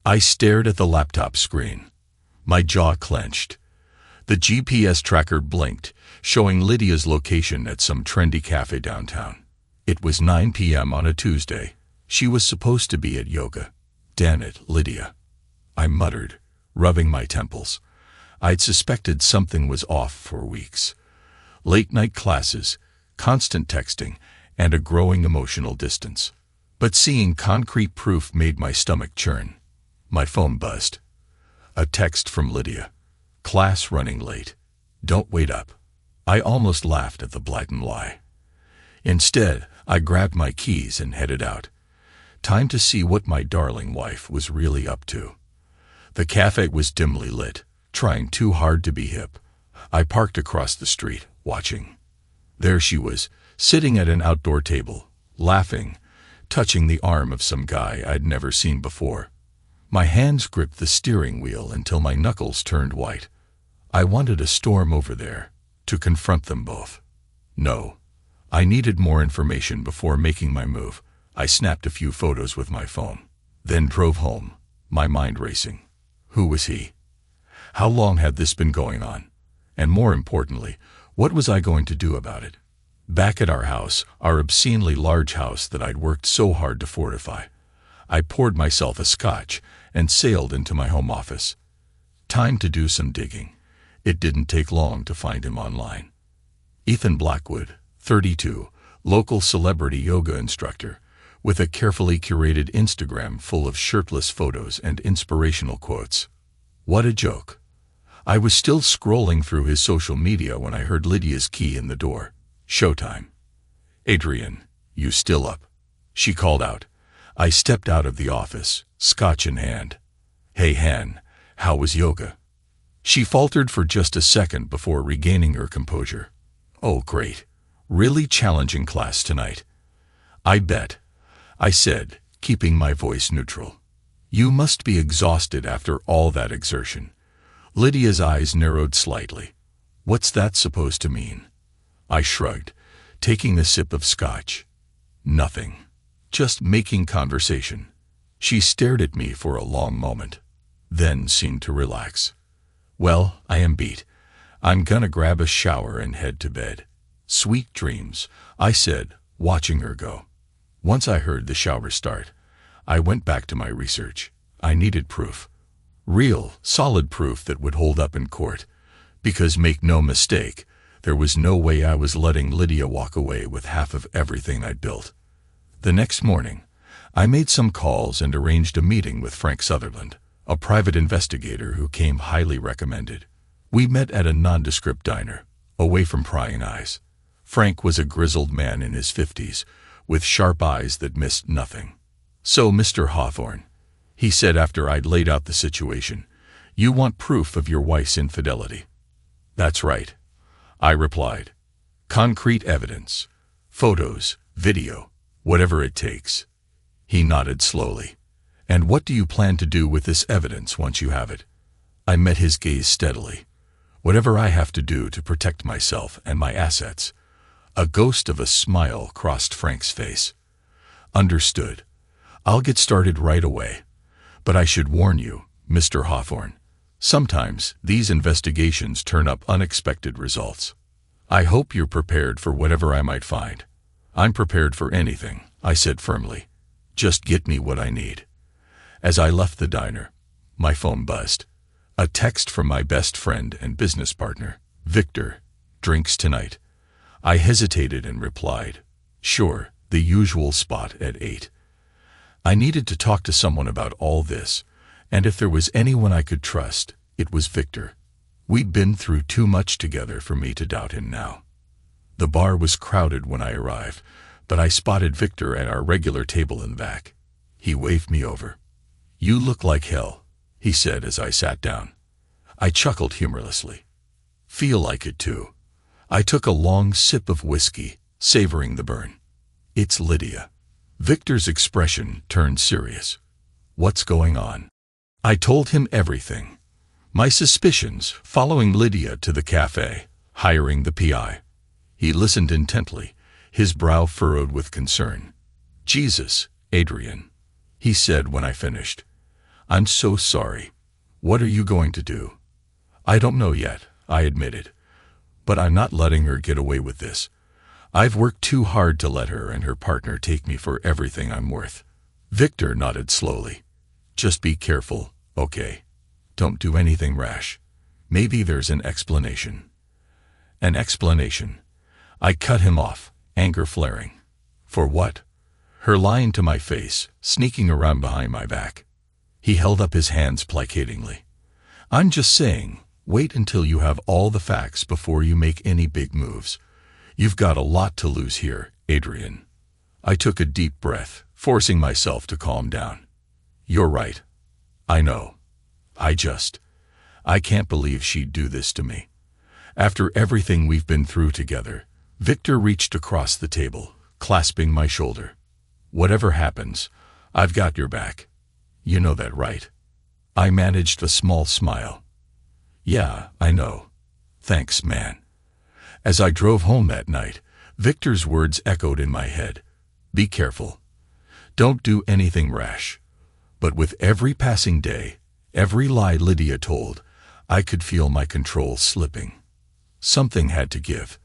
I stared at the laptop screen. My jaw clenched. The GPS tracker blinked, showing Lydia's location at some trendy cafe downtown. It was 9 p.m. on a Tuesday. She was supposed to be at yoga. Damn it, Lydia. I muttered, rubbing my temples. I'd suspected something was off for weeks. Late-night classes, constant texting, and a growing emotional distance. But seeing concrete proof made my stomach churn. My phone buzzed. A text from Lydia. Class running late. Don't wait up. I almost laughed at the blatant lie. Instead, I grabbed my keys and headed out. Time to see what my darling wife was really up to. The cafe was dimly lit, trying too hard to be hip. I parked across the street, watching. There she was, sitting at an outdoor table, laughing, touching the arm of some guy I'd never seen before. My hands gripped the steering wheel until my knuckles turned white. I wanted to storm over there, to confront them both. No. I needed more information before making my move. I snapped a few photos with my phone, then drove home, my mind racing. Who was he? How long had this been going on? And more importantly, what was I going to do about it? Back at our house, our obscenely large house that I'd worked so hard to fortify, I poured myself a scotch and sailed into my home office. Time to do some digging. It didn't take long to find him online. Ethan Blackwood, 32, local celebrity yoga instructor, with a carefully curated Instagram full of shirtless photos and inspirational quotes. What a joke. I was still scrolling through his social media when I heard Lydia's key in the door. Showtime. Adrian, you still up? She called out. I stepped out of the office, scotch in hand. Hey Han, how was yoga? She faltered for just a second before regaining her composure. Oh great. Really challenging class tonight. I bet, I said, keeping my voice neutral. You must be exhausted after all that exertion. Lydia's eyes narrowed slightly. What's that supposed to mean? I shrugged, taking a sip of scotch. Nothing. Just making conversation. She stared at me for a long moment, then seemed to relax. Well, I am beat. I'm gonna grab a shower and head to bed. Sweet dreams, I said, watching her go. Once I heard the shower start, I went back to my research. I needed proof. Real, solid proof that would hold up in court. Because make no mistake, there was no way I was letting Lydia walk away with half of everything I'd built. The next morning, I made some calls and arranged a meeting with Frank Sutherland, a private investigator who came highly recommended. We met at a nondescript diner, away from prying eyes. Frank was a grizzled man in his 50s, with sharp eyes that missed nothing. So, Mr. Hawthorne, he said after I'd laid out the situation, you want proof of your wife's infidelity. That's right, I replied. Concrete evidence. Photos, video, whatever it takes. He nodded slowly. And what do you plan to do with this evidence once you have it? I met his gaze steadily. Whatever I have to do to protect myself and my assets. A ghost of a smile crossed Frank's face. Understood. I'll get started right away. But I should warn you, Mr. Hawthorne, sometimes these investigations turn up unexpected results. I hope you're prepared for whatever I might find. I'm prepared for anything, I said firmly. Just get me what I need. As I left the diner, my phone buzzed. A text from my best friend and business partner, Victor. Drinks tonight. I hesitated and replied, sure, the usual spot at 8. I needed to talk to someone about all this, and if there was anyone I could trust, it was Victor. We'd been through too much together for me to doubt him now. The bar was crowded when I arrived, but I spotted Victor at our regular table in the back. He waved me over. You look like hell, he said as I sat down. I chuckled humorlessly. Feel like it too. I took a long sip of whiskey, savoring the burn. It's Lydia. Victor's expression turned serious. What's going on? I told him everything. My suspicions following Lydia to the cafe, hiring the PI. He listened intently, his brow furrowed with concern. Jesus, Adrian, he said when I finished. I'm so sorry. What are you going to do? I don't know yet, I admitted. But I'm not letting her get away with this. I've worked too hard to let her and her partner take me for everything I'm worth. Victor nodded slowly. Just be careful, okay? Don't do anything rash. Maybe there's an explanation. An explanation. I cut him off, anger flaring. For what? Her lying to my face, sneaking around behind my back. He held up his hands placatingly. I'm just saying, wait until you have all the facts before you make any big moves. You've got a lot to lose here, Adrian. I took a deep breath, forcing myself to calm down. You're right. I know. I can't believe she'd do this to me. After everything we've been through together, Victor reached across the table, clasping my shoulder. Whatever happens, I've got your back. You know that, right? I managed a small smile. Yeah, I know. Thanks, man. As I drove home that night, Victor's words echoed in my head. Be careful. Don't do anything rash. But with every passing day, every lie Lydia told, I could feel my control slipping. Something had to give.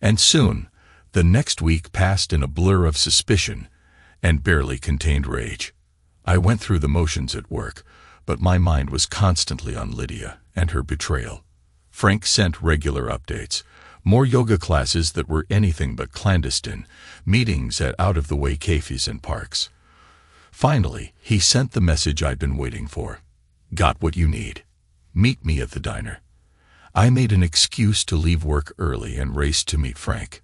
And soon, the next week passed in a blur of suspicion and barely contained rage. I went through the motions at work, but my mind was constantly on Lydia and her betrayal. Frank sent regular updates, more yoga classes that were anything but clandestine, meetings at out-of-the-way cafes and parks. Finally, he sent the message I'd been waiting for. Got what you need. Meet me at the diner. I made an excuse to leave work early and raced to meet Frank.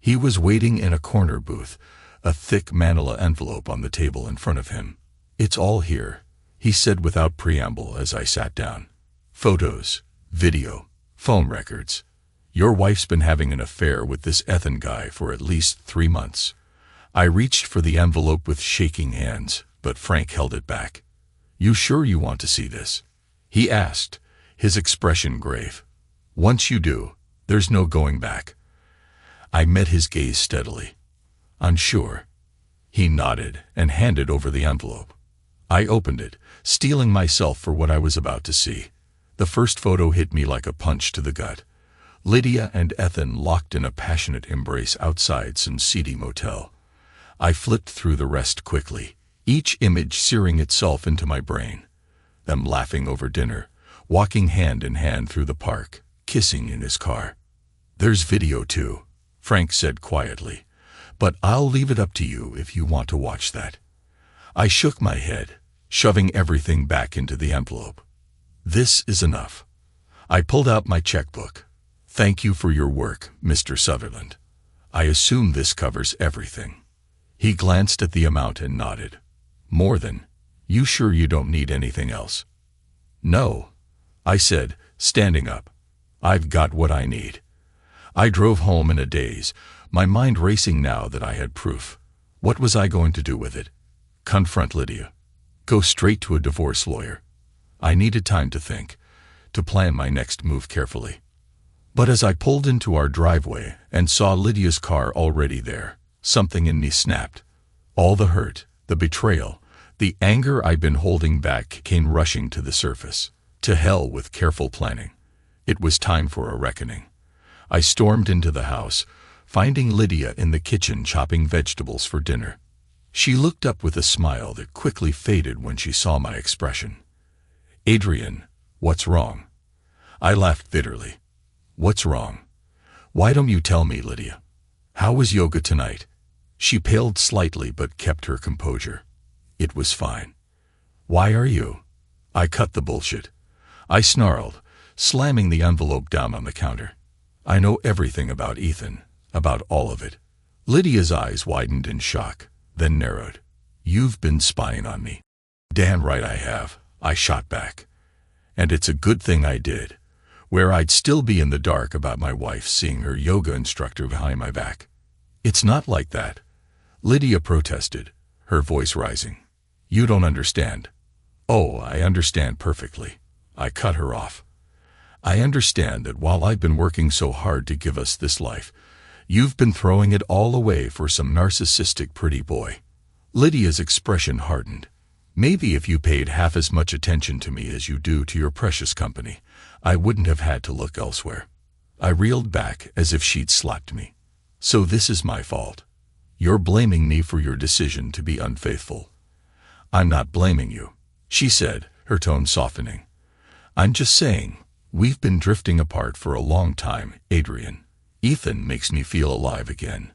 He was waiting in a corner booth, a thick manila envelope on the table in front of him. It's all here, he said without preamble as I sat down. Photos, video, phone records. Your wife's been having an affair with this Ethan guy for at least 3 months. I reached for the envelope with shaking hands, but Frank held it back. You sure you want to see this? He asked, his expression grave. Once you do, there's no going back. I met his gaze steadily. Unsure. He nodded and handed over the envelope. I opened it, steeling myself for what I was about to see. The first photo hit me like a punch to the gut. Lydia and Ethan locked in a passionate embrace outside some seedy motel. I flipped through the rest quickly, each image searing itself into my brain. Them laughing over dinner, walking hand in hand through the park, kissing in his car. There's video too, Frank said quietly, but I'll leave it up to you if you want to watch that. I shook my head, shoving everything back into the envelope. This is enough. I pulled out my checkbook. Thank you for your work, Mr. Sutherland. I assume this covers everything. He glanced at the amount and nodded. More than. You sure you don't need anything else? No, I said, standing up. I've got what I need. I drove home in a daze, my mind racing now that I had proof. What was I going to do with it? Confront Lydia. Go straight to a divorce lawyer. I needed time to think, to plan my next move carefully. But as I pulled into our driveway and saw Lydia's car already there, something in me snapped. All the hurt, the betrayal, the anger I'd been holding back came rushing to the surface. To hell with careful planning. It was time for a reckoning. I stormed into the house, finding Lydia in the kitchen chopping vegetables for dinner. She looked up with a smile that quickly faded when she saw my expression. Adrian, what's wrong? I laughed bitterly. What's wrong? Why don't you tell me, Lydia? How was yoga tonight? She paled slightly but kept her composure. It was fine. Why are you? I cut the bullshit. I snarled, slamming the envelope down on the counter. I know everything about Ethan, about all of it. Lydia's eyes widened in shock, then narrowed. You've been spying on me. Damn right I have, I shot back. And it's a good thing I did, where I'd still be in the dark about my wife seeing her yoga instructor behind my back. It's not like that, Lydia protested, her voice rising. You don't understand. Oh, I understand perfectly. I cut her off. I understand that while I've been working so hard to give us this life, you've been throwing it all away for some narcissistic pretty boy. Lydia's expression hardened. Maybe if you paid half as much attention to me as you do to your precious company, I wouldn't have had to look elsewhere. I reeled back as if she'd slapped me. So this is my fault. You're blaming me for your decision to be unfaithful. I'm not blaming you, she said, her tone softening. I'm just saying, we've been drifting apart for a long time, Adrian. Ethan makes me feel alive again.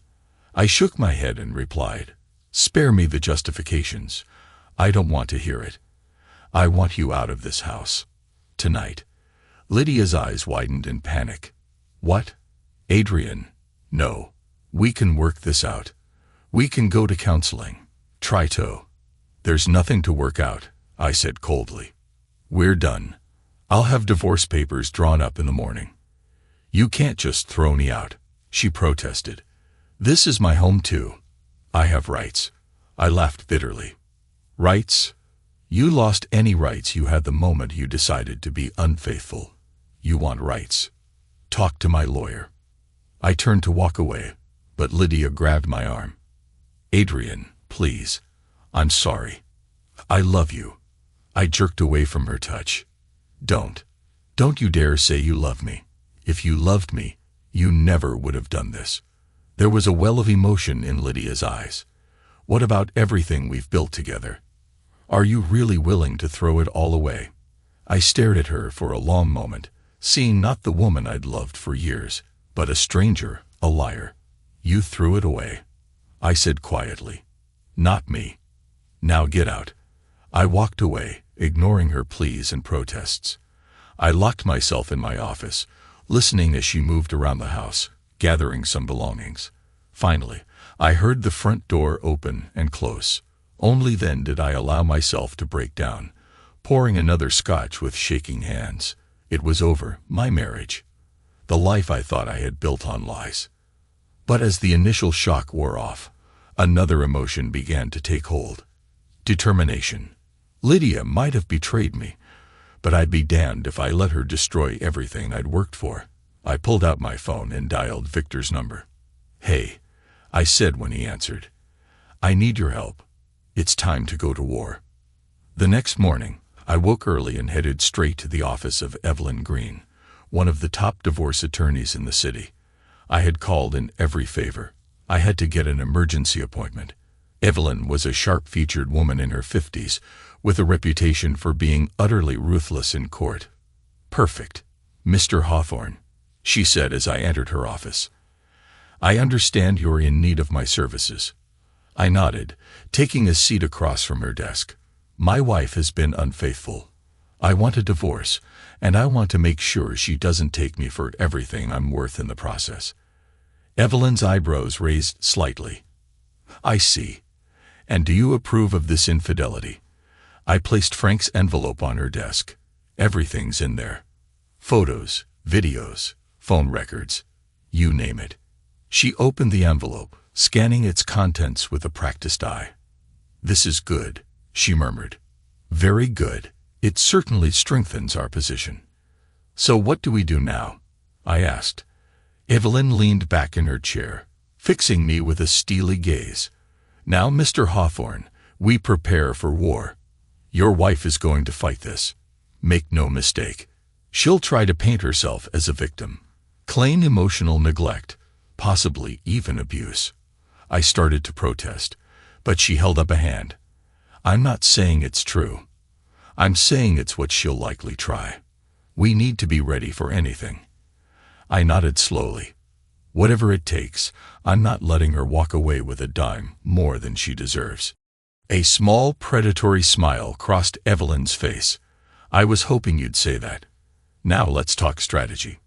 I shook my head and replied, spare me the justifications. I don't want to hear it. I want you out of this house. Tonight. Lydia's eyes widened in panic. What? Adrian? No. We can work this out. We can go to counseling. Try to. There's nothing to work out, I said coldly. We're done. I'll have divorce papers drawn up in the morning. You can't just throw me out, she protested. This is my home too. I have rights. I laughed bitterly. Rights? You lost any rights you had the moment you decided to be unfaithful. You want rights. Talk to my lawyer. I turned to walk away, but Lydia grabbed my arm. Adrian, please. I'm sorry. I love you. I jerked away from her touch. Don't you dare say you love me. If you loved me, you never would have done this. There was a well of emotion in Lydia's eyes. What about everything we've built together? Are you really willing to throw it all away? I stared at her for a long moment, seeing not the woman I'd loved for years, but a stranger, a liar. You threw it away, I said quietly. Not me. Now get out. I walked away, ignoring her pleas and protests. I locked myself in my office, listening as she moved around the house, gathering some belongings. Finally, I heard the front door open and close. Only then did I allow myself to break down, pouring another scotch with shaking hands. It was over, my marriage. The life I thought I had built on lies. But as the initial shock wore off, another emotion began to take hold. Determination. Lydia might have betrayed me, but I'd be damned if I let her destroy everything I'd worked for. I pulled out my phone and dialed Victor's number. Hey, I said when he answered. I need your help. It's time to go to war. The next morning, I woke early and headed straight to the office of Evelyn Green, one of the top divorce attorneys in the city. I had called in every favor. I had to get an emergency appointment. Evelyn was a sharp-featured woman in her 50s, with a reputation for being utterly ruthless in court. Perfect. Mr. Hawthorne, she said as I entered her office. I understand you're in need of my services. I nodded, taking a seat across from her desk. My wife has been unfaithful. I want a divorce, and I want to make sure she doesn't take me for everything I'm worth in the process. Evelyn's eyebrows raised slightly. I see. And do you approve of this infidelity? I placed Frank's envelope on her desk. Everything's in there. Photos, videos, phone records, you name it. She opened the envelope, scanning its contents with a practiced eye. This is good, she murmured. Very good. It certainly strengthens our position. So what do we do now? I asked. Evelyn leaned back in her chair, fixing me with a steely gaze. Now, Mr. Hawthorne, we prepare for war. Your wife is going to fight this. Make no mistake. She'll try to paint herself as a victim, claim emotional neglect, possibly even abuse. I started to protest, but she held up a hand. I'm not saying it's true. I'm saying it's what she'll likely try. We need to be ready for anything. I nodded slowly. Whatever it takes, I'm not letting her walk away with a dime more than she deserves. A small predatory smile crossed Evelyn's face. I was hoping you'd say that. Now let's talk strategy.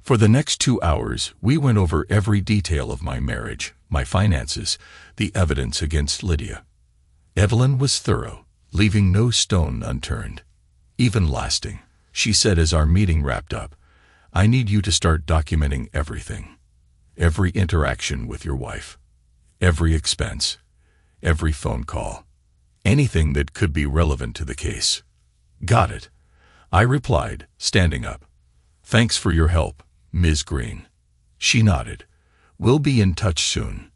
For the next 2 hours, we went over every detail of my marriage, my finances, the evidence against Lydia. Evelyn was thorough, leaving no stone unturned. Even lasting, she said as our meeting wrapped up, I need you to start documenting everything. Every interaction with your wife. Every expense. Every phone call. Anything that could be relevant to the case. Got it, I replied, standing up. Thanks for your help, Ms. Green. She nodded. We'll be in touch soon.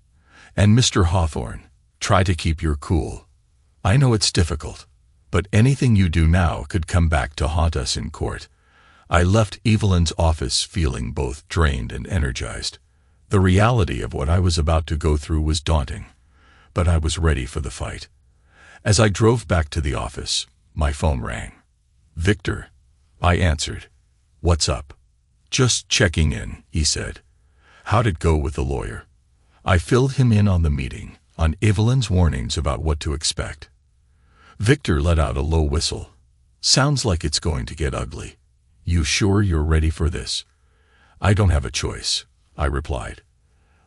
And Mr. Hawthorne, try to keep your cool. I know it's difficult, but anything you do now could come back to haunt us in court. I left Evelyn's office feeling both drained and energized. The reality of what I was about to go through was daunting, but I was ready for the fight. As I drove back to the office, my phone rang. "Victor," I answered. "What's up?" "Just checking in," he said. "How'd it go with the lawyer?" I filled him in on the meeting, on Evelyn's warnings about what to expect. Victor let out a low whistle. "Sounds like it's going to get ugly. You sure you're ready for this?" "I don't have a choice," I replied.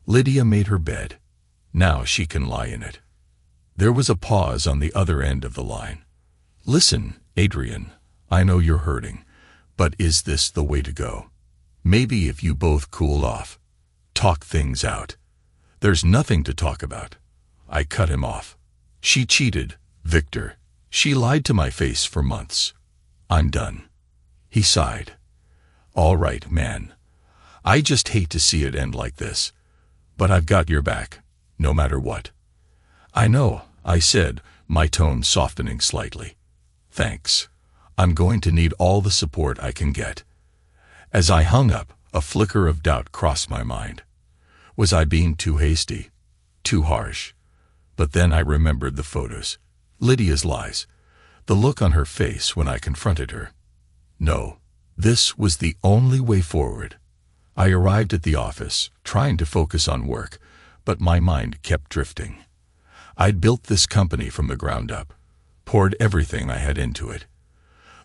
Lydia made her bed. Now she can lie in it. There was a pause on the other end of the line. "Listen, Adrian, I know you're hurting, but is this the way to go? Maybe if you both cool off, talk things out." "There's nothing to talk about." I cut him off. "She cheated, Victor. She lied to my face for months. I'm done." He sighed. "All right, man. I just hate to see it end like this, but I've got your back, no matter what." "I know," I said, my tone softening slightly. "Thanks. I'm going to need all the support I can get." As I hung up, a flicker of doubt crossed my mind. Was I being too hasty? Too harsh? But then I remembered the photos. Lydia's lies. The look on her face when I confronted her. No, this was the only way forward. I arrived at the office, trying to focus on work, but my mind kept drifting. I'd built this company from the ground up, poured everything I had into it.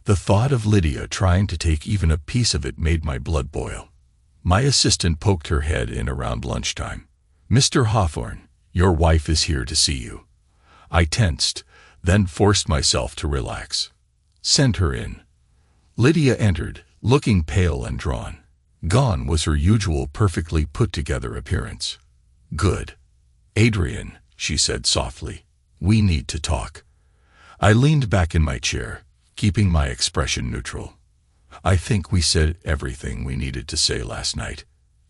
The thought of Lydia trying to take even a piece of it made my blood boil. My assistant poked her head in around lunchtime. "Mr. Hawthorne, your wife is here to see you." I tensed, then forced myself to relax. "Send her in." Lydia entered, looking pale and drawn. Gone was her usual perfectly put-together appearance. "Good. Adrian," she said softly, "we need to talk." I leaned back in my chair, keeping my expression neutral. "I think we said everything we needed to say last night."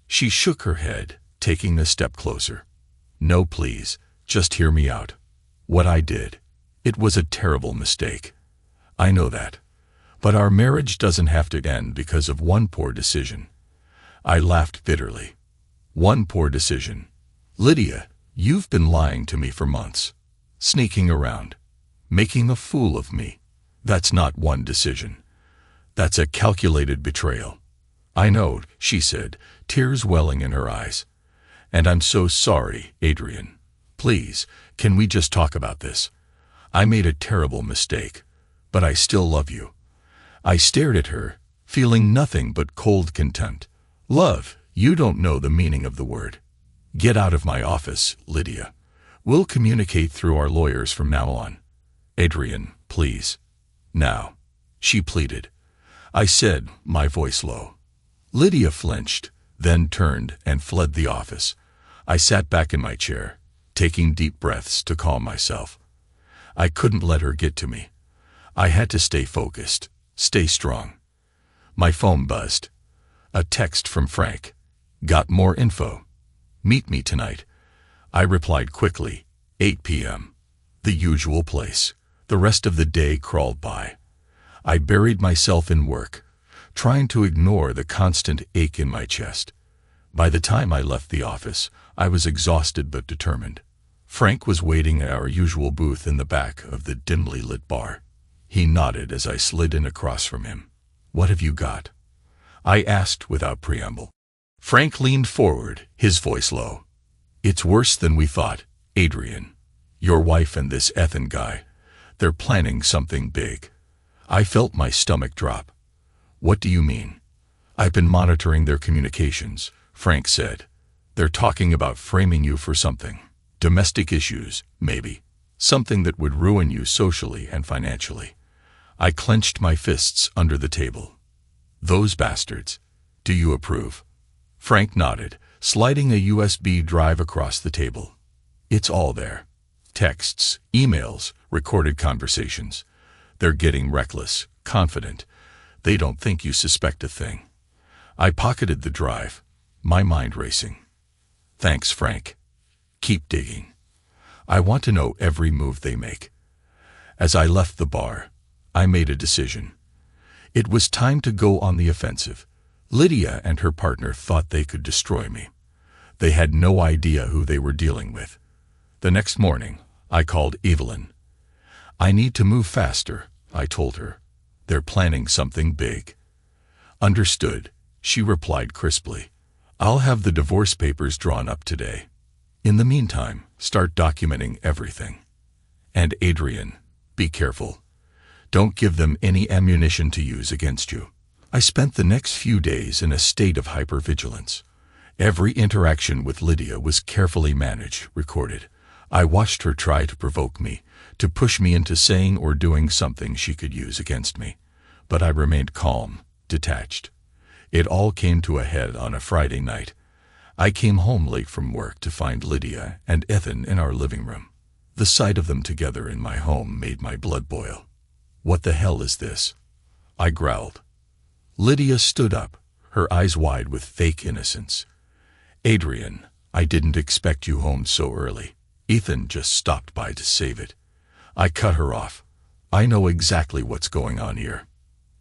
She shook her head, taking a step closer. "No, please, just hear me out. What I did, it was a terrible mistake. I know that. But our marriage doesn't have to end because of one poor decision." I laughed bitterly. "One poor decision? Lydia, you've been lying to me for months. Sneaking around. Making a fool of me. That's not one decision. That's a calculated betrayal." "I know," she said, tears welling in her eyes. "And I'm so sorry, Adrian. Please, can we just talk about this? I made a terrible mistake, but I still love you." I stared at her, feeling nothing but cold contempt. "Love, you don't know the meaning of the word. Get out of my office, Lydia. We'll communicate through our lawyers from now on." "Adrian, please." "Now," she pleaded. I said, my voice low. Lydia flinched, then turned and fled the office. I sat back in my chair, taking deep breaths to calm myself. I couldn't let her get to me. I had to stay focused, stay strong. My phone buzzed. A text from Frank. "Got more info. Meet me tonight." I replied quickly, 8 p.m. The usual place. The rest of the day crawled by. I buried myself in work, trying to ignore the constant ache in my chest. By the time I left the office, I was exhausted but determined. Frank was waiting at our usual booth in the back of the dimly lit bar. He nodded as I slid in across from him. "What have you got?" I asked without preamble. Frank leaned forward, his voice low. "It's worse than we thought, Adrian. Your wife and this Ethan guy, they're planning something big." I felt my stomach drop. "What do you mean?" "I've been monitoring their communications," Frank said. "They're talking about framing you for something. Domestic issues, maybe. Something that would ruin you socially and financially." I clenched my fists under the table. "Those bastards. Do you approve?" Frank nodded, sliding a USB drive across the table. "It's all there. Texts, emails, recorded conversations. They're getting reckless, confident. They don't think you suspect a thing." I pocketed the drive, my mind racing. "Thanks, Frank. Keep digging. I want to know every move they make." As I left the bar, I made a decision. It was time to go on the offensive. Lydia and her partner thought they could destroy me. They had no idea who they were dealing with. The next morning, I called Evelyn. "I need to move faster," I told her. "They're planning something big." "Understood," she replied crisply. "I'll have the divorce papers drawn up today. In the meantime, start documenting everything. And Adrian, be careful. Don't give them any ammunition to use against you." I spent the next few days in a state of hypervigilance. Every interaction with Lydia was carefully managed, recorded. I watched her try to provoke me, to push me into saying or doing something she could use against me. But I remained calm, detached. It all came to a head on a Friday night. I came home late from work to find Lydia and Ethan in our living room. The sight of them together in my home made my blood boil. "What the hell is this?" I growled. Lydia stood up, her eyes wide with fake innocence. "Adrian, I didn't expect you home so early. Ethan just stopped by to save it." I cut her off. "I know exactly what's going on here."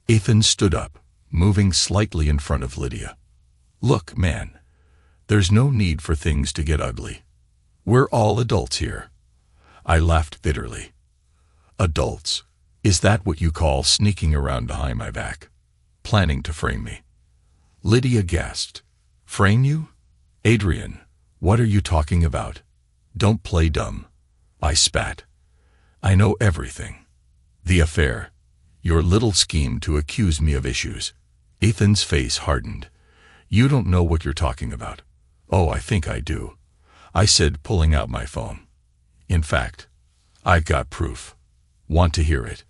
Ethan stood up, moving slightly in front of Lydia. "Look, man, there's no need for things to get ugly. We're all adults here." I laughed bitterly. "Adults? Is that what you call sneaking around behind my back? Planning to frame me?" Lydia gasped. "Frame you? Adrian, what are you talking about? Don't play dumb." I spat. "I know everything. The affair. Your little scheme to accuse me of issues." Ethan's face hardened. "You don't know what you're talking about." "Oh, I think I do," I said, pulling out my phone. "In fact, I've got proof. Want to hear it?"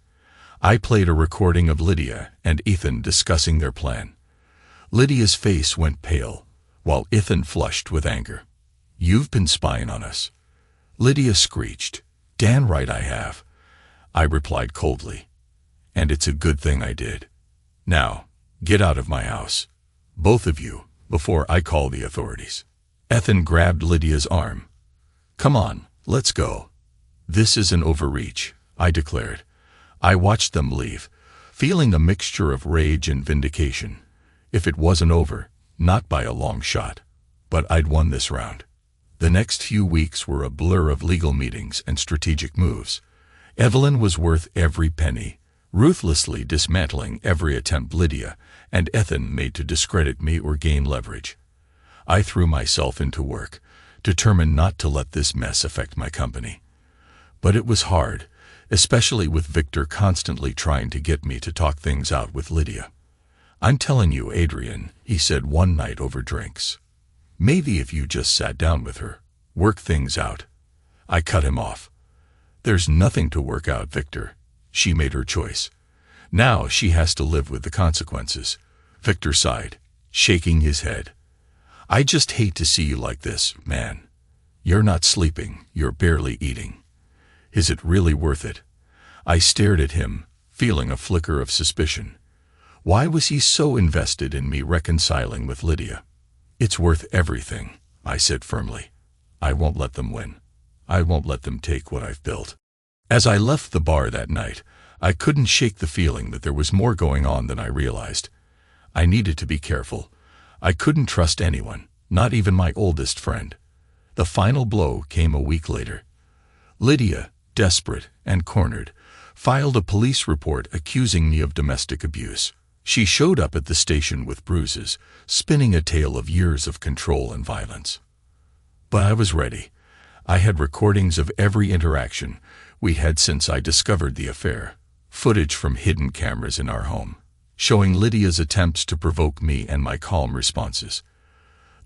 I played a recording of Lydia and Ethan discussing their plan. Lydia's face went pale, while Ethan flushed with anger. "You've been spying on us." Lydia screeched. "Damn right I have," I replied coldly. "And it's a good thing I did. Now, get out of my house. Both of you, before I call the authorities." Ethan grabbed Lydia's arm. "Come on, let's go." "This is an overreach," I declared. I watched them leave, feeling a mixture of rage and vindication. If it wasn't over, not by a long shot, but I'd won this round. The next few weeks were a blur of legal meetings and strategic moves. Evelyn was worth every penny, ruthlessly dismantling every attempt Lydia and Ethan made to discredit me or gain leverage. I threw myself into work, determined not to let this mess affect my company. But it was hard, especially with Victor constantly trying to get me to talk things out with Lydia. "I'm telling you, Adrian," he said one night over drinks. "Maybe if you just sat down with her, work things out." I cut him off. "There's nothing to work out, Victor. She made her choice. Now she has to live with the consequences." Victor sighed, shaking his head. "I just hate to see you like this, man. You're not sleeping, you're barely eating. Is it really worth it?" I stared at him, feeling a flicker of suspicion. Why was he so invested in me reconciling with Lydia? "It's worth everything," I said firmly. "I won't let them win. I won't let them take what I've built." As I left the bar that night, I couldn't shake the feeling that there was more going on than I realized. I needed to be careful. I couldn't trust anyone, not even my oldest friend. The final blow came a week later. Lydia, desperate and cornered, filed a police report accusing me of domestic abuse. She showed up at the station with bruises, spinning a tale of years of control and violence. But I was ready. I had recordings of every interaction we had since I discovered the affair, footage from hidden cameras in our home, showing Lydia's attempts to provoke me and my calm responses.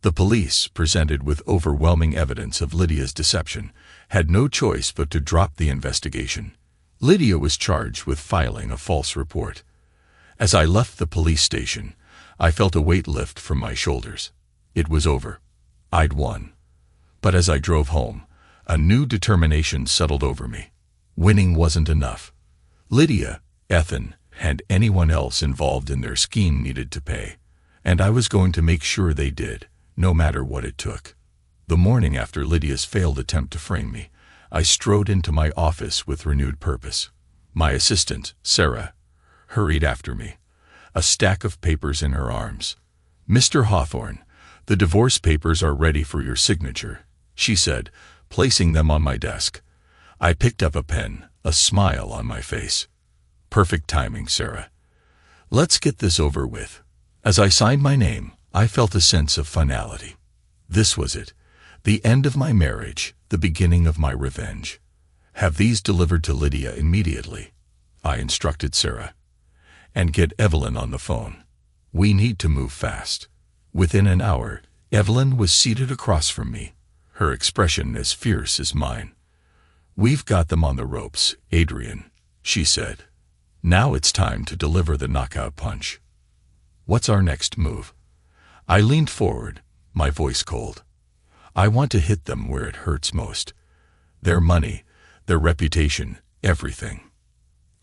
The police, presented with overwhelming evidence of Lydia's deception, had no choice but to drop the investigation. Lydia was charged with filing a false report. As I left the police station, I felt a weight lift from my shoulders. It was over. I'd won. But as I drove home, a new determination settled over me. Winning wasn't enough. Lydia, Ethan, and anyone else involved in their scheme needed to pay, and I was going to make sure they did, no matter what it took. The morning after Lydia's failed attempt to frame me, I strode into my office with renewed purpose. My assistant, Sarah, hurried after me, a stack of papers in her arms. "Mr. Hawthorne, the divorce papers are ready for your signature," she said, placing them on my desk. I picked up a pen, a smile on my face. "Perfect timing, Sarah. Let's get this over with." As I signed my name, I felt a sense of finality. This was it, the end of my marriage, the beginning of my revenge. "Have these delivered to Lydia immediately," I instructed Sarah. "And get Evelyn on the phone. We need to move fast." Within an hour, Evelyn was seated across from me, her expression as fierce as mine. "We've got them on the ropes, Adrian," she said. "Now it's time to deliver the knockout punch." "What's our next move?" I leaned forward, my voice cold. "I want to hit them where it hurts most. Their money, their reputation, everything."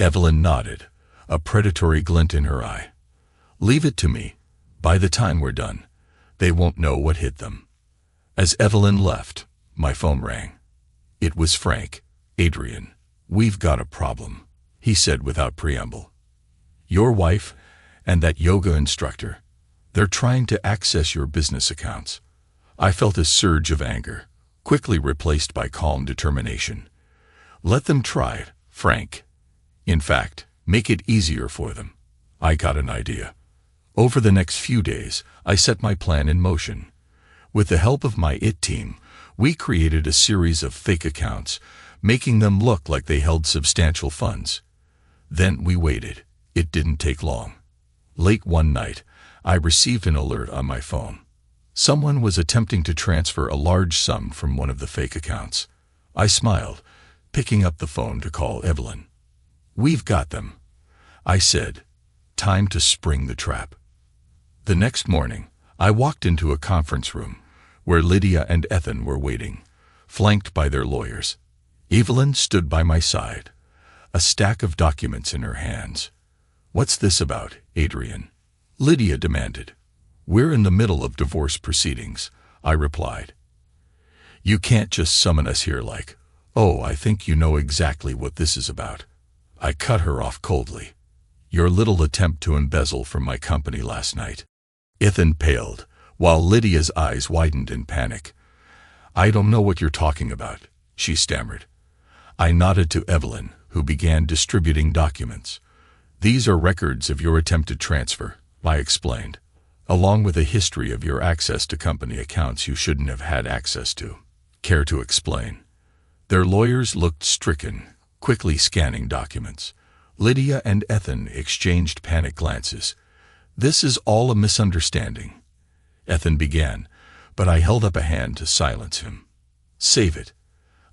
Evelyn nodded, a predatory glint in her eye. "Leave it to me. By the time we're done, they won't know what hit them." As Evelyn left, my phone rang. It was Frank. "Adrian, we've got a problem," he said without preamble. "Your wife and that yoga instructor, they're trying to access your business accounts." I felt a surge of anger, quickly replaced by calm determination. "Let them try it, Frank. In fact, make it easier for them." I got an idea. Over the next few days, I set my plan in motion. With the help of my IT team, we created a series of fake accounts, making them look like they held substantial funds. Then we waited. It didn't take long. Late one night, I received an alert on my phone. Someone was attempting to transfer a large sum from one of the fake accounts. I smiled, picking up the phone to call Evelyn. "We've got them," I said. "Time to spring the trap." The next morning, I walked into a conference room where Lydia and Ethan were waiting, flanked by their lawyers. Evelyn stood by my side, a stack of documents in her hands. "What's this about, Adrian?" Lydia demanded. "We're in the middle of divorce proceedings," I replied. "You can't just summon us here like, 'Oh, I think you know exactly what this is about.'" I cut her off coldly. "Your little attempt to embezzle from my company last night." Ethan paled, while Lydia's eyes widened in panic. "I don't know what you're talking about," she stammered. I nodded to Evelyn, who began distributing documents. "These are records of your attempted transfer," I explained, "along with a history of your access to company accounts you shouldn't have had access to." "Care to explain?" Their lawyers looked stricken, quickly scanning documents. Lydia and Ethan exchanged panic glances. "This is all a misunderstanding," Ethan began, but I held up a hand to silence him. "Save it,"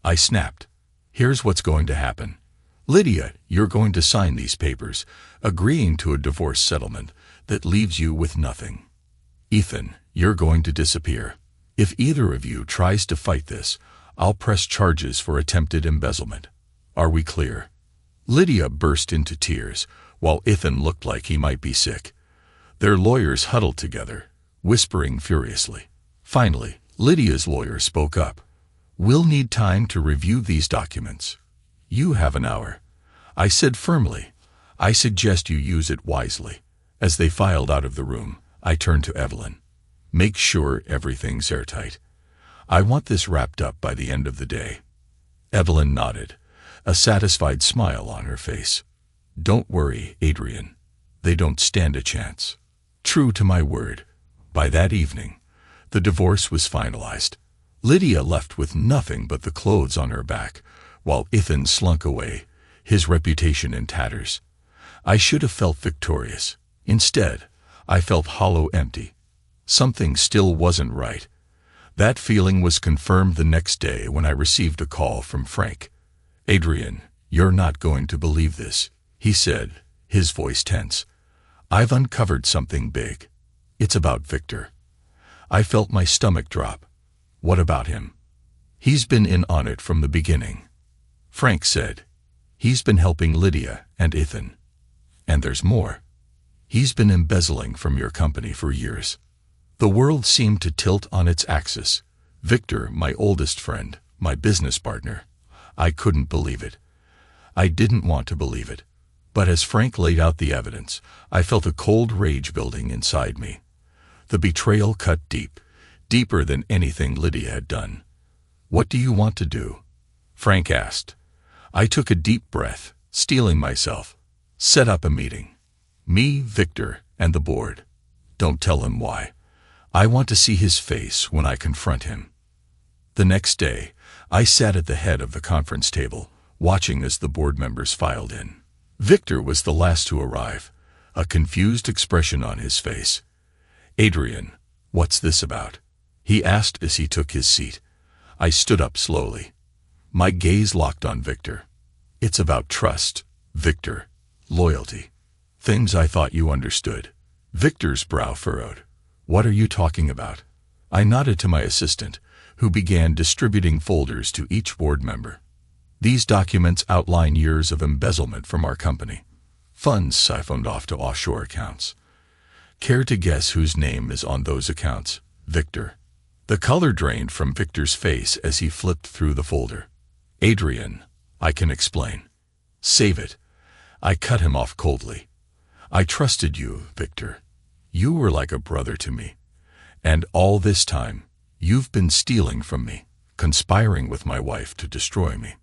I snapped. "Here's what's going to happen. Lydia, you're going to sign these papers, agreeing to a divorce settlement that leaves you with nothing. Ethan, you're going to disappear. If either of you tries to fight this, I'll press charges for attempted embezzlement. Are we clear?" Lydia burst into tears, while Ethan looked like he might be sick. Their lawyers huddled together, whispering furiously. Finally, Lydia's lawyer spoke up. "We'll need time to review these documents." "You have an hour," I said firmly. "I suggest you use it wisely." As they filed out of the room, I turned to Evelyn. "Make sure everything's airtight. I want this wrapped up by the end of the day." Evelyn nodded, a satisfied smile on her face. "Don't worry, Adrian. They don't stand a chance." True to my word, by that evening, the divorce was finalized. Lydia left with nothing but the clothes on her back, while Ethan slunk away, his reputation in tatters. I should have felt victorious. Instead, I felt hollow, empty. Something still wasn't right. That feeling was confirmed the next day when I received a call from Frank. "Adrian, you're not going to believe this," he said, his voice tense. "I've uncovered something big. It's about Victor." I felt my stomach drop. "What about him?" "He's been in on it from the beginning," Frank said. "He's been helping Lydia and Ethan. And there's more. He's been embezzling from your company for years." The world seemed to tilt on its axis. Victor, my oldest friend, my business partner. I couldn't believe it. I didn't want to believe it. But as Frank laid out the evidence, I felt a cold rage building inside me. The betrayal cut deep, deeper than anything Lydia had done. "What do you want to do?" Frank asked. I took a deep breath, steeling myself. "Set up a meeting. Me, Victor, and the board. Don't tell him why. I want to see his face when I confront him." The next day, I sat at the head of the conference table, watching as the board members filed in. Victor was the last to arrive, a confused expression on his face. "Adrian, what's this about?" he asked as he took his seat. I stood up slowly. My gaze locked on Victor. "It's about trust, Victor. Loyalty. Things I thought you understood." Victor's brow furrowed. "What are you talking about?" I nodded to my assistant, who began distributing folders to each board member. "These documents outline years of embezzlement from our company. Funds siphoned off to offshore accounts. Care to guess whose name is on those accounts, Victor?" The color drained from Victor's face as he flipped through the folder. "Adrian, I can explain." "Save it." I cut him off coldly. "I trusted you, Victor. You were like a brother to me. And all this time, you've been stealing from me, conspiring with my wife to destroy me."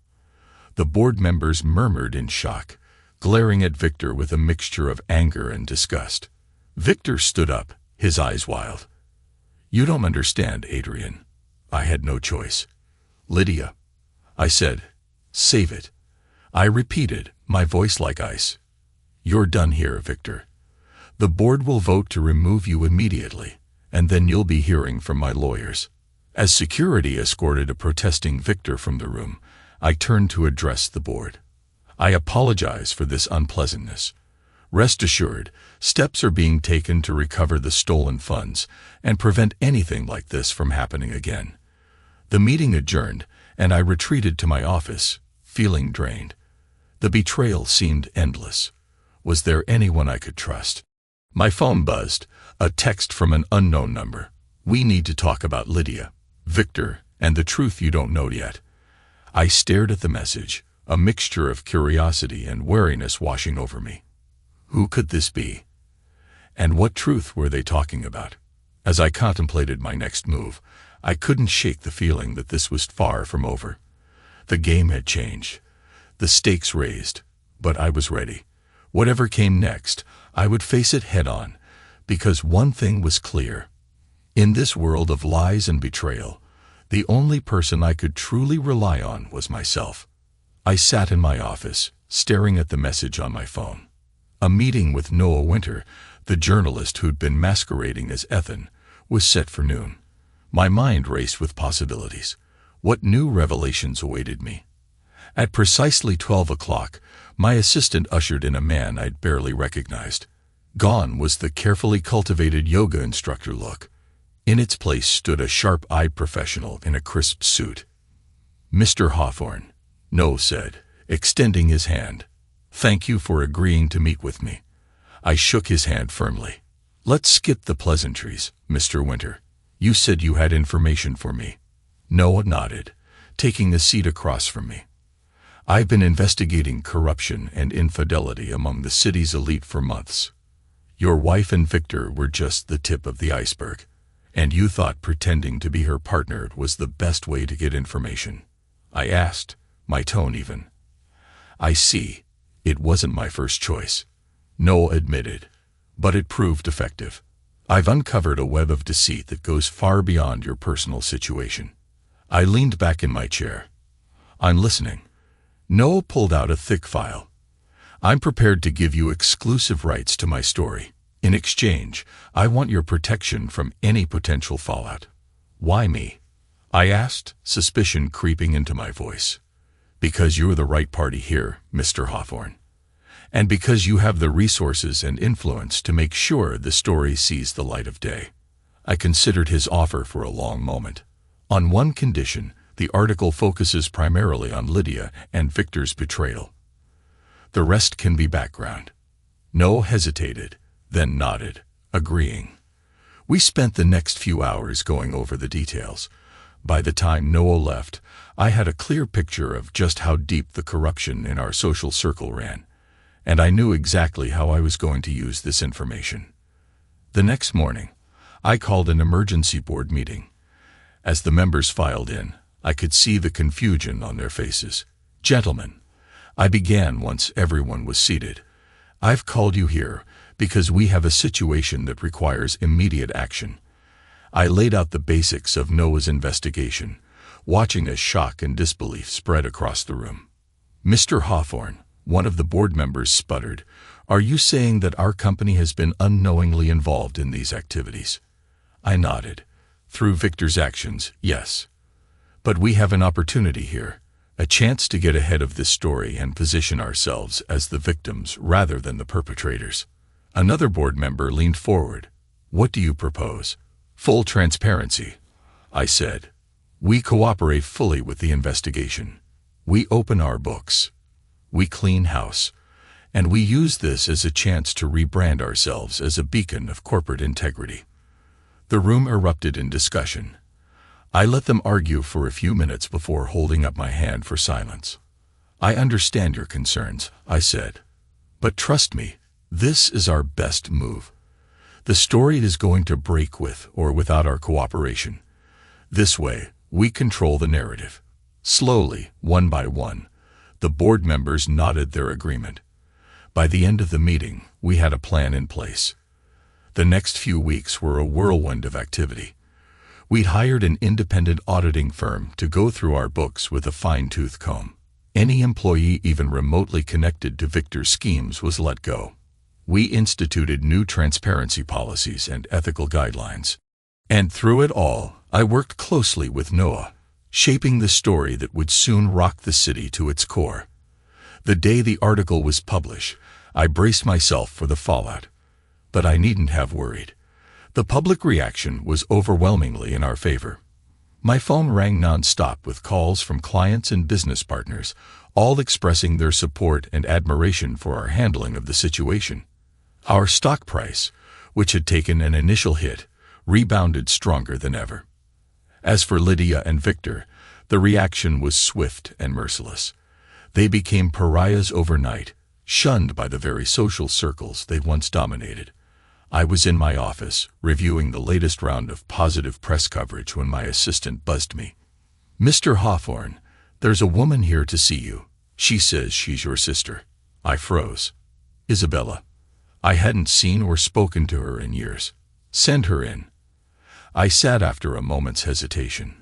The board members murmured in shock, glaring at Victor with a mixture of anger and disgust. Victor stood up, his eyes wild. "You don't understand, Adrian. I had no choice." "Lydia," I said, "save it." I repeated, my voice like ice. "You're done here, Victor. The board will vote to remove you immediately, and then you'll be hearing from my lawyers." As security escorted a protesting Victor from the room, I turned to address the board. "I apologize for this unpleasantness. Rest assured, steps are being taken to recover the stolen funds and prevent anything like this from happening again." The meeting adjourned, and I retreated to my office, feeling drained. The betrayal seemed endless. Was there anyone I could trust? My phone buzzed, a text from an unknown number. "We need to talk about Lydia, Victor, and the truth you don't know yet." I stared at the message, a mixture of curiosity and wariness washing over me. Who could this be? And what truth were they talking about? As I contemplated my next move, I couldn't shake the feeling that this was far from over. The game had changed, the stakes raised, but I was ready. Whatever came next, I would face it head-on, because one thing was clear. In this world of lies and betrayal, the only person I could truly rely on was myself. I sat in my office, staring at the message on my phone. A meeting with Noah Winter, the journalist who'd been masquerading as Ethan, was set for noon. My mind raced with possibilities. What new revelations awaited me? At precisely 12 o'clock, my assistant ushered in a man I'd barely recognized. Gone was the carefully cultivated yoga instructor look. In its place stood a sharp-eyed professional in a crisp suit. "Mr. Hawthorne," Noah said, extending his hand. "Thank you for agreeing to meet with me." I shook his hand firmly. "Let's skip the pleasantries, Mr. Winter. You said you had information for me." Noah nodded, taking a seat across from me. "I've been investigating corruption and infidelity among the city's elite for months. Your wife and Victor were just the tip of the iceberg, and you thought pretending to be her partner was the best way to get information." I asked, my tone even. "I see. It wasn't my first choice," Noah admitted, "but it proved effective. I've uncovered a web of deceit that goes far beyond your personal situation." I leaned back in my chair. "I'm listening." Noah pulled out a thick file. "I'm prepared to give you exclusive rights to my story. In exchange, I want your protection from any potential fallout." "Why me?" I asked, suspicion creeping into my voice. "Because you're the right party here, Mr. Hawthorne. And because you have the resources and influence to make sure the story sees the light of day." I considered his offer for a long moment. "On one condition, the article focuses primarily on Lydia and Victor's betrayal. The rest can be background." Noah hesitated, then nodded, agreeing. We spent the next few hours going over the details. By the time Noah left, I had a clear picture of just how deep the corruption in our social circle ran, and I knew exactly how I was going to use this information. The next morning, I called an emergency board meeting. As the members filed in, I could see the confusion on their faces. "Gentlemen," I began once everyone was seated, "I've called you here because we have a situation that requires immediate action." I laid out the basics of Noah's investigation, watching as shock and disbelief spread across the room. "Mr. Hawthorne," one of the board members sputtered, "are you saying that our company has been unknowingly involved in these activities?" I nodded. "Through Victor's actions, yes. But we have an opportunity here, a chance to get ahead of this story and position ourselves as the victims rather than the perpetrators." Another board member leaned forward. "What do you propose?" "Full transparency," I said. "We cooperate fully with the investigation. We open our books. We clean house. And we use this as a chance to rebrand ourselves as a beacon of corporate integrity." The room erupted in discussion. I let them argue for a few minutes before holding up my hand for silence. "I understand your concerns," I said. "But trust me, this is our best move. The story is going to break with or without our cooperation. This way, we control the narrative." Slowly, one by one, the board members nodded their agreement. By the end of the meeting, we had a plan in place. The next few weeks were a whirlwind of activity. We'd hired an independent auditing firm to go through our books with a fine-tooth comb. Any employee even remotely connected to Victor's schemes was let go. We instituted new transparency policies and ethical guidelines. And through it all, I worked closely with Noah, shaping the story that would soon rock the city to its core. The day the article was published, I braced myself for the fallout. But I needn't have worried. The public reaction was overwhelmingly in our favor. My phone rang non-stop with calls from clients and business partners, all expressing their support and admiration for our handling of the situation. Our stock price, which had taken an initial hit, rebounded stronger than ever. As for Lydia and Victor, the reaction was swift and merciless. They became pariahs overnight, shunned by the very social circles they once dominated. I was in my office, reviewing the latest round of positive press coverage when my assistant buzzed me. "Mr. Hawthorne, there's a woman here to see you. She says she's your sister." I froze. "Isabella." I hadn't seen or spoken to her in years. "Send her in." I sat after a moment's hesitation.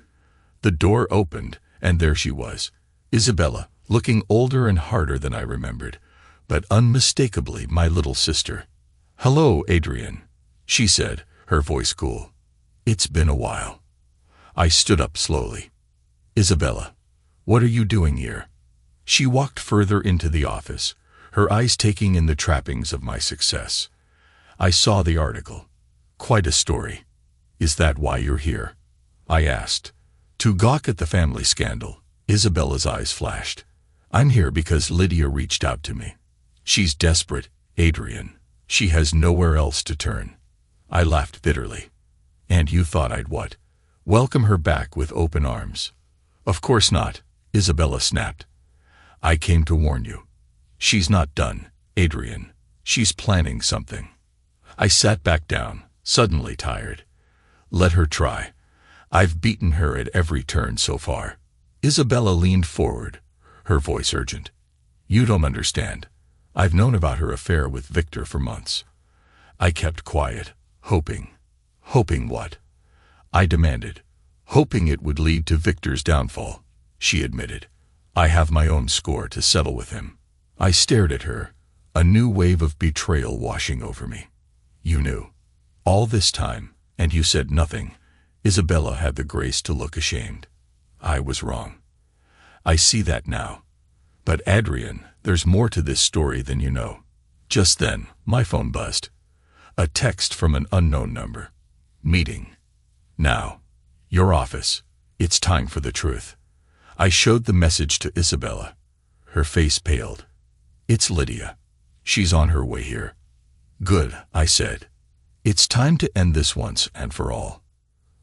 The door opened, and there she was, Isabella, looking older and harder than I remembered, but unmistakably my little sister. "Hello, Adrian," she said, her voice cool. "It's been a while." I stood up slowly. "Isabella, what are you doing here?" She walked further into the office, her eyes taking in the trappings of my success. "I saw the article. Quite a story. Is that why you're here?" I asked. To gawk at the family scandal, Isabella's eyes flashed. "I'm here because Lydia reached out to me. She's desperate, Adrian. She has nowhere else to turn." I laughed bitterly. "And you thought I'd what? Welcome her back with open arms?" "Of course not," Isabella snapped. "I came to warn you. She's not done, Adrian. She's planning something." I sat back down, suddenly tired. "Let her try. I've beaten her at every turn so far." Isabella leaned forward, her voice urgent. "You don't understand. I've known about her affair with Victor for months." I kept quiet, hoping. "Hoping what?" I demanded. "Hoping it would lead to Victor's downfall," she admitted. "I have my own score to settle with him." I stared at her, a new wave of betrayal washing over me. "You knew all this time, and you said nothing." Isabella had the grace to look ashamed. "I was wrong. I see that now. But Adrian, there's more to this story than you know." Just then, my phone buzzed. A text from an unknown number. "Meeting. Now. Your office. It's time for the truth." I showed the message to Isabella. Her face paled. "It's Lydia. She's on her way here." "Good," I said. "It's time to end this once and for all."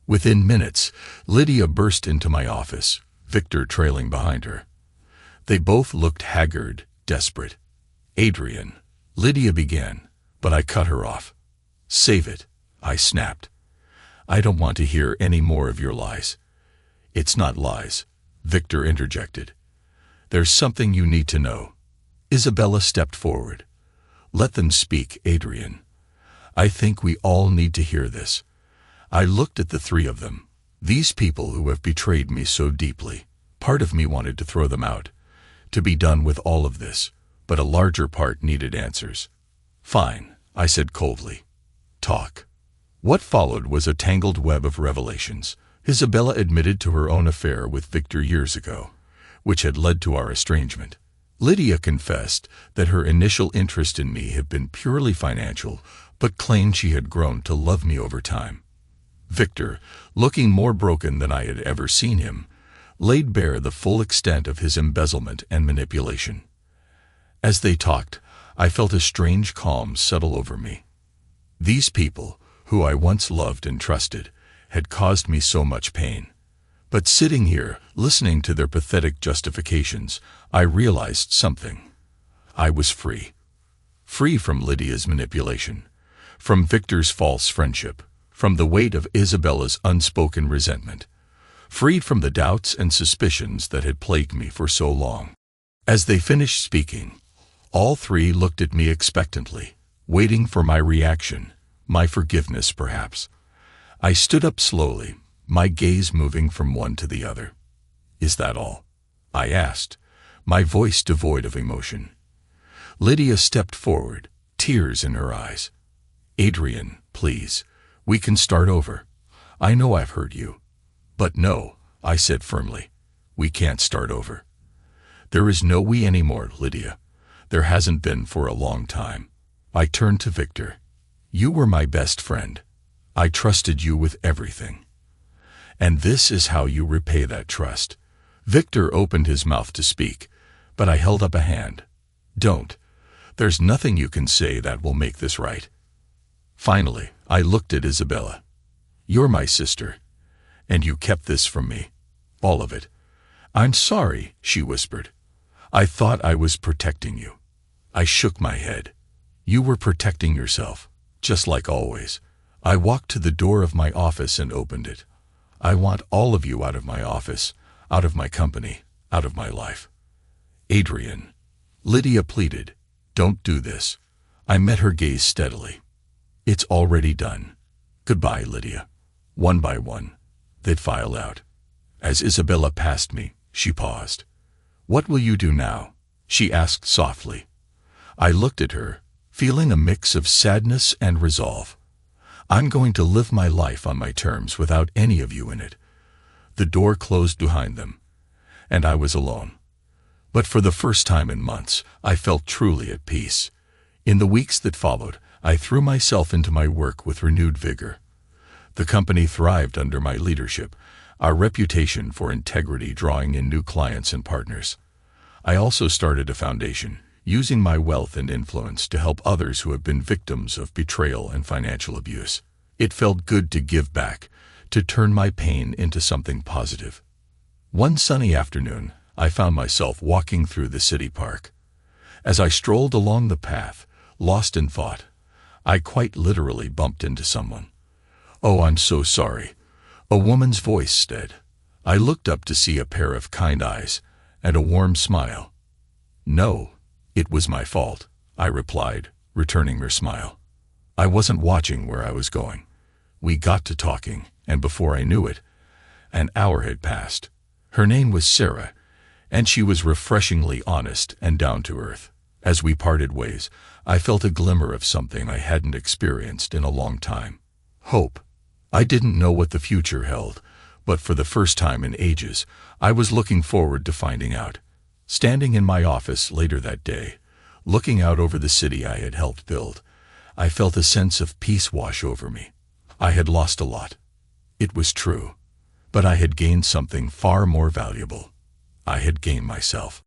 Within minutes, Lydia burst into my office, Victor trailing behind her. They both looked haggard, desperate. "Adrian," Lydia began, but I cut her off. "Save it," I snapped. "I don't want to hear any more of your lies." "It's not lies," Victor interjected. "There's something you need to know." Isabella stepped forward. "Let them speak, Adrian. I think we all need to hear this." I looked at the three of them. These people who have betrayed me so deeply. Part of me wanted to throw them out, to be done with all of this, but a larger part needed answers. "Fine," I said coldly. "Talk." What followed was a tangled web of revelations. Isabella admitted to her own affair with Victor years ago, which had led to our estrangement. Lydia confessed that her initial interest in me had been purely financial, but claimed she had grown to love me over time. Victor, looking more broken than I had ever seen him, laid bare the full extent of his embezzlement and manipulation. As they talked, I felt a strange calm settle over me. These people, who I once loved and trusted, had caused me so much pain. But sitting here, listening to their pathetic justifications, I realized something. I was free. Free from Lydia's manipulation, from Victor's false friendship, from the weight of Isabella's unspoken resentment, freed from the doubts and suspicions that had plagued me for so long. As they finished speaking, all three looked at me expectantly, waiting for my reaction, my forgiveness perhaps. I stood up slowly, my gaze moving from one to the other. "Is that all?" I asked, my voice devoid of emotion. Lydia stepped forward, tears in her eyes. "Adrian, please, we can start over. I know I've hurt you." "But no," I said firmly, "we can't start over. There is no we anymore, Lydia. There hasn't been for a long time." I turned to Victor. "You were my best friend. I trusted you with everything. And this is how you repay that trust." Victor opened his mouth to speak, but I held up a hand. "Don't. There's nothing you can say that will make this right." Finally, I looked at Isabella. "You're my sister, and you kept this from me. All of it." "I'm sorry," she whispered. "I thought I was protecting you." I shook my head. "You were protecting yourself, just like always." I walked to the door of my office and opened it. "I want all of you out of my office, out of my company, out of my life." "Adrian," Lydia pleaded, "don't do this." I met her gaze steadily. "It's already done. Goodbye, Lydia." One by one, they'd file out. As Isabella passed me, she paused. "What will you do now?" she asked softly. I looked at her, feeling a mix of sadness and resolve. "I'm going to live my life on my terms without any of you in it." The door closed behind them, and I was alone. But for the first time in months, I felt truly at peace. In the weeks that followed, I threw myself into my work with renewed vigor. The company thrived under my leadership, our reputation for integrity drawing in new clients and partners. I also started a foundation, using my wealth and influence to help others who have been victims of betrayal and financial abuse. It felt good to give back, to turn my pain into something positive. One sunny afternoon, I found myself walking through the city park. As I strolled along the path, lost in thought, I quite literally bumped into someone. "Oh, I'm so sorry," a woman's voice said. I looked up to see a pair of kind eyes and a warm smile. "No, it was my fault," I replied, returning her smile. I wasn't watching where I was going. We got to talking, and before I knew it, an hour had passed. Her name was Sarah, and she was refreshingly honest and down to earth. As we parted ways, I felt a glimmer of something I hadn't experienced in a long time. Hope. I didn't know what the future held, but for the first time in ages, I was looking forward to finding out. Standing in my office later that day, looking out over the city I had helped build, I felt a sense of peace wash over me. I had lost a lot. It was true. But I had gained something far more valuable. I had gained myself.